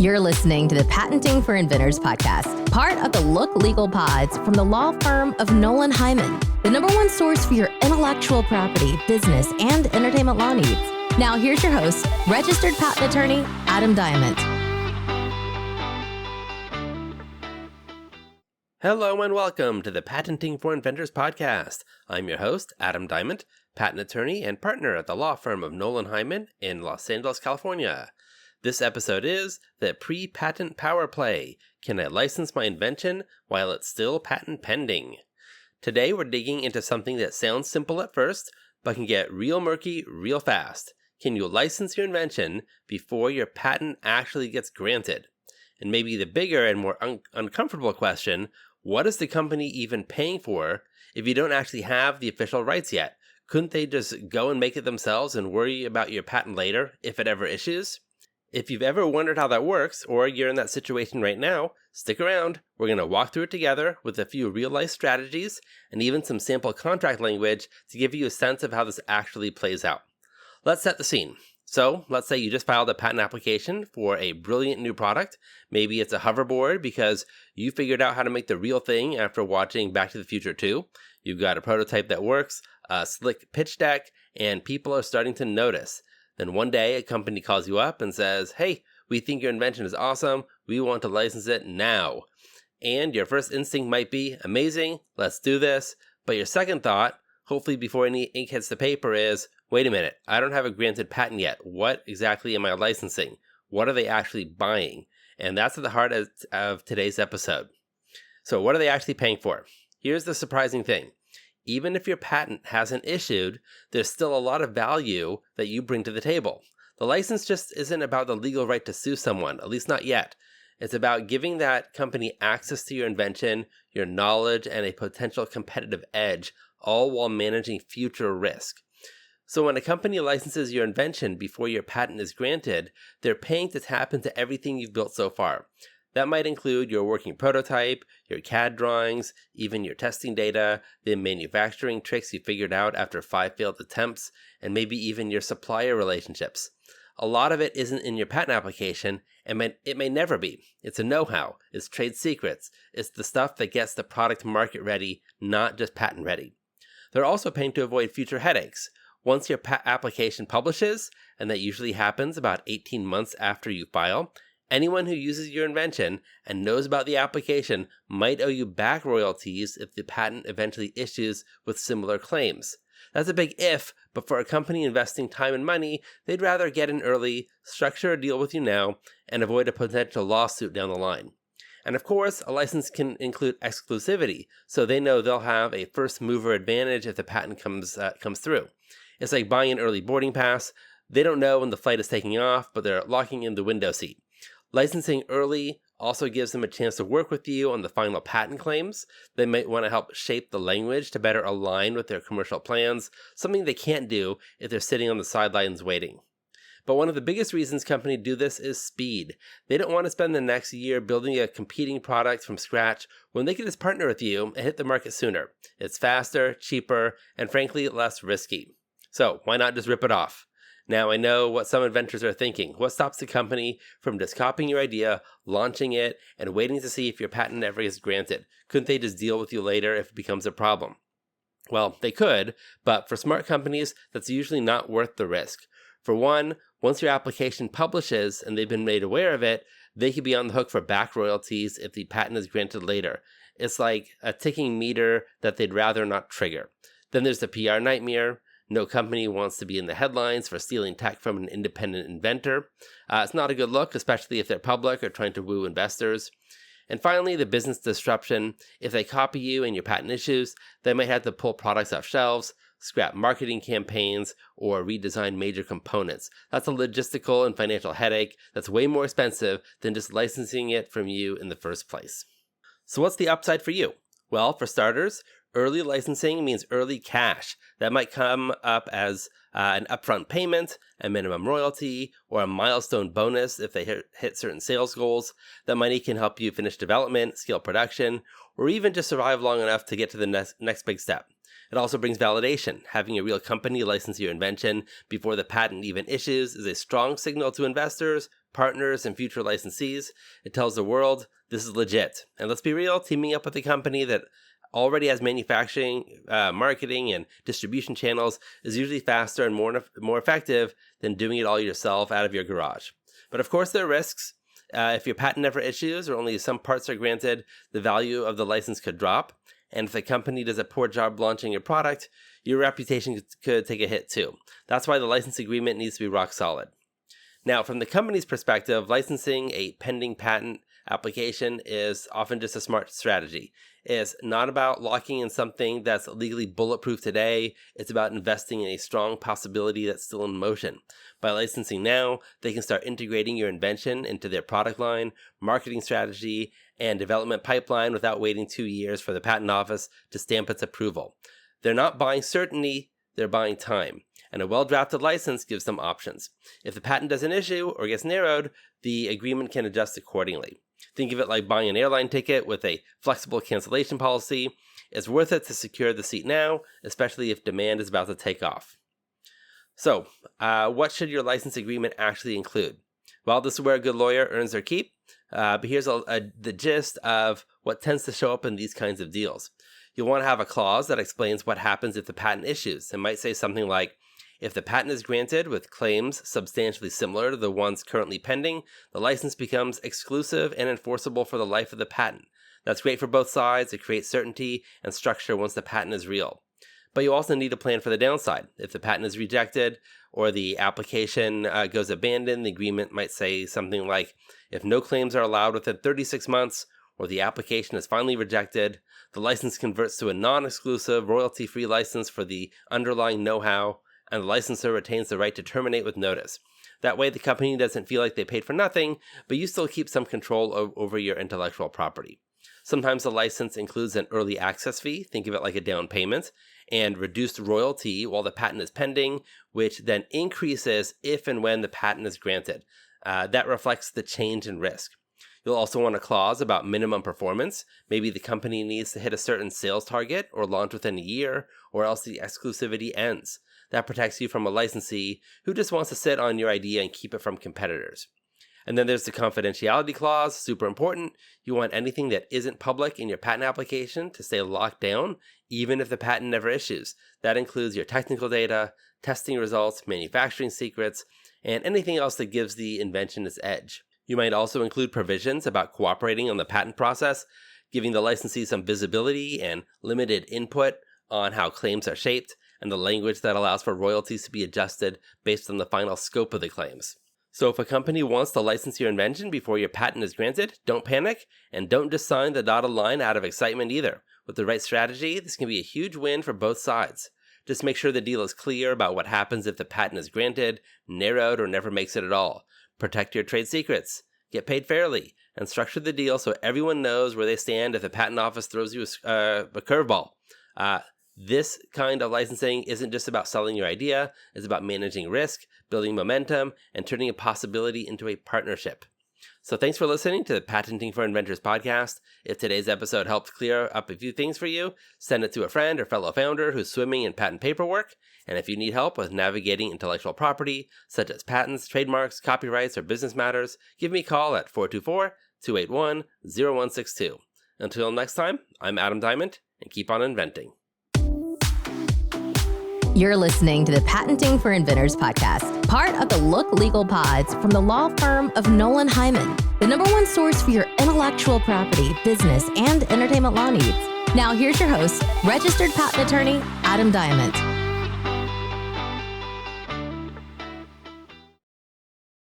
You're listening to the Patenting for Inventors podcast, part of the Look Legal Pods from the law firm of Nolan Hyman, the number one source for your intellectual property, business, and entertainment law needs. Now here's your host, registered patent attorney, Adam Diament. Hello and welcome to the Patenting for Inventors podcast. I'm your host, Adam Diament, patent attorney and partner at the law firm of Nolan Hyman in Los Angeles, California. This episode is the pre-patent power play. Can I license my invention while it's still patent pending? Today we're digging into something that sounds simple at first, but can get real murky real fast. Can you license your invention before your patent actually gets granted? And maybe the bigger and more uncomfortable question, what is the company even paying for if you don't actually have the official rights yet? Couldn't they just go and make it themselves and worry about your patent later if it ever issues? If you've ever wondered how that works, or you're in that situation right now, stick around. We're going to walk through it together with a few real-life strategies and even some sample contract language to give you a sense of how this actually plays out. Let's set the scene. So, let's say you just filed a patent application for a brilliant new product. Maybe it's a hoverboard because you figured out how to make the real thing after watching Back to the Future 2. You've got a prototype that works, a slick pitch deck, and people are starting to notice. Then one day, a company calls you up and says, hey, we think your invention is awesome. We want to license it now. And your first instinct might be, amazing, let's do this. But your second thought, hopefully before any ink hits the paper, is, wait a minute, I don't have a granted patent yet. What exactly am I licensing? What are they actually buying? And that's at the heart of today's episode. So what are they actually paying for? Here's the surprising thing. Even if your patent hasn't issued, there's still a lot of value that you bring to the table. The license just isn't about the legal right to sue someone, at least not yet. It's about giving that company access to your invention, your knowledge, and a potential competitive edge, all while managing future risk. So when a company licenses your invention before your patent is granted, they're paying to tap into everything you've built so far. That might include your working prototype, your CAD drawings, even your testing data, the manufacturing tricks you figured out after 5 failed attempts, and maybe even your supplier relationships. A lot of it isn't in your patent application, and it may never be. It's a know-how, it's trade secrets, it's the stuff that gets the product market ready, not just patent ready. They're also paying to avoid future headaches. Once your application publishes, and that usually happens about 18 months after you file, anyone who uses your invention and knows about the application might owe you back royalties if the patent eventually issues with similar claims. That's a big if, but for a company investing time and money, they'd rather get in early, structure a deal with you now, and avoid a potential lawsuit down the line. And of course, a license can include exclusivity, so they know they'll have a first mover advantage if the patent comes through. It's like buying an early boarding pass. They don't know when the flight is taking off, but they're locking in the window seat. Licensing early also gives them a chance to work with you on the final patent claims. They might want to help shape the language to better align with their commercial plans, something they can't do if they're sitting on the sidelines waiting. But one of the biggest reasons companies do this is speed. They don't want to spend the next year building a competing product from scratch when they can just partner with you and hit the market sooner. It's faster, cheaper, and frankly, less risky. So why not just rip it off? Now, I know what some inventors are thinking. What stops the company from just copying your idea, launching it, and waiting to see if your patent ever is granted? Couldn't they just deal with you later if it becomes a problem? Well, they could, but for smart companies, that's usually not worth the risk. For one, once your application publishes and they've been made aware of it, they could be on the hook for back royalties if the patent is granted later. It's like a ticking meter that they'd rather not trigger. Then there's the PR nightmare. No company wants to be in the headlines for stealing tech from an independent inventor. It's not a good look, especially if they're public or trying to woo investors. And finally, the business disruption. If they copy you and your patent issues, they might have to pull products off shelves, scrap marketing campaigns, or redesign major components. That's a logistical and financial headache that's way more expensive than just licensing it from you in the first place. So what's the upside for you? Well, for starters, early licensing means early cash. That might come up as an upfront payment, a minimum royalty, or a milestone bonus if they hit certain sales goals. That money can help you finish development, scale production, or even just survive long enough to get to the next big step. It also brings validation. Having a real company license your invention before the patent even issues is a strong signal to investors, partners, and future licensees. It tells the world this is legit. And let's be real, teaming up with a company that already has manufacturing, marketing, and distribution channels is usually faster and more effective than doing it all yourself out of your garage. But of course, there are risks. If your patent never issues or only some parts are granted, the value of the license could drop. And if the company does a poor job launching your product, your reputation could take a hit too. That's why the license agreement needs to be rock solid. Now, from the company's perspective, licensing a pending patent application is often just a smart strategy. It's not about locking in something that's legally bulletproof today. It's about investing in a strong possibility that's still in motion. By licensing now, they can start integrating your invention into their product line, marketing strategy, and development pipeline without waiting 2 years for the patent office to stamp its approval. They're not buying certainty, they're buying time. And a well-drafted license gives them options. If the patent doesn't issue or gets narrowed, the agreement can adjust accordingly. Think of it like buying an airline ticket with a flexible cancellation policy. It's worth it to secure the seat now, especially if demand is about to take off. So, what should your license agreement actually include? Well, this is where a good lawyer earns their keep. But here's the gist of what tends to show up in these kinds of deals. You'll want to have a clause that explains what happens if the patent issues. It might say something like, if the patent is granted with claims substantially similar to the ones currently pending, the license becomes exclusive and enforceable for the life of the patent. That's great for both sides. It creates certainty and structure once the patent is real. But you also need a plan for the downside. If the patent is rejected or the application goes abandoned, the agreement might say something like, if no claims are allowed within 36 months or the application is finally rejected, the license converts to a non-exclusive, royalty-free license for the underlying know-how, and the licensor retains the right to terminate with notice. That way, the company doesn't feel like they paid for nothing, but you still keep some control over your intellectual property. Sometimes the license includes an early access fee, think of it like a down payment, and reduced royalty while the patent is pending, which then increases if and when the patent is granted. That reflects the change in risk. You'll also want a clause about minimum performance. Maybe the company needs to hit a certain sales target or launch within a year, or else the exclusivity ends. That protects you from a licensee who just wants to sit on your idea and keep it from competitors. And then there's the confidentiality clause, super important. You want anything that isn't public in your patent application to stay locked down, even if the patent never issues. That includes your technical data, testing results, manufacturing secrets, and anything else that gives the invention its edge. You might also include provisions about cooperating on the patent process, giving the licensee some visibility and limited input on how claims are shaped, and the language that allows for royalties to be adjusted based on the final scope of the claims. So if a company wants to license your invention before your patent is granted, don't panic, and don't just sign the dotted line out of excitement either. With the right strategy, this can be a huge win for both sides. Just make sure the deal is clear about what happens if the patent is granted, narrowed, or never makes it at all. Protect your trade secrets, get paid fairly, and structure the deal so everyone knows where they stand if the patent office throws you a curveball. This kind of licensing isn't just about selling your idea, it's about managing risk, building momentum, and turning a possibility into a partnership. So thanks for listening to the Patenting for Inventors podcast. If today's episode helped clear up a few things for you, send it to a friend or fellow founder who's swimming in patent paperwork. And if you need help with navigating intellectual property, such as patents, trademarks, copyrights, or business matters, give me a call at 424-281-0162. Until next time, I'm Adam Diament, and keep on inventing. You're listening to the Patenting for Inventors podcast, part of the Look Legal Pods from the law firm of Nolan Hyman, the #1 source for your intellectual property, business, and entertainment law needs. Now here's your host, registered patent attorney, Adam Diament.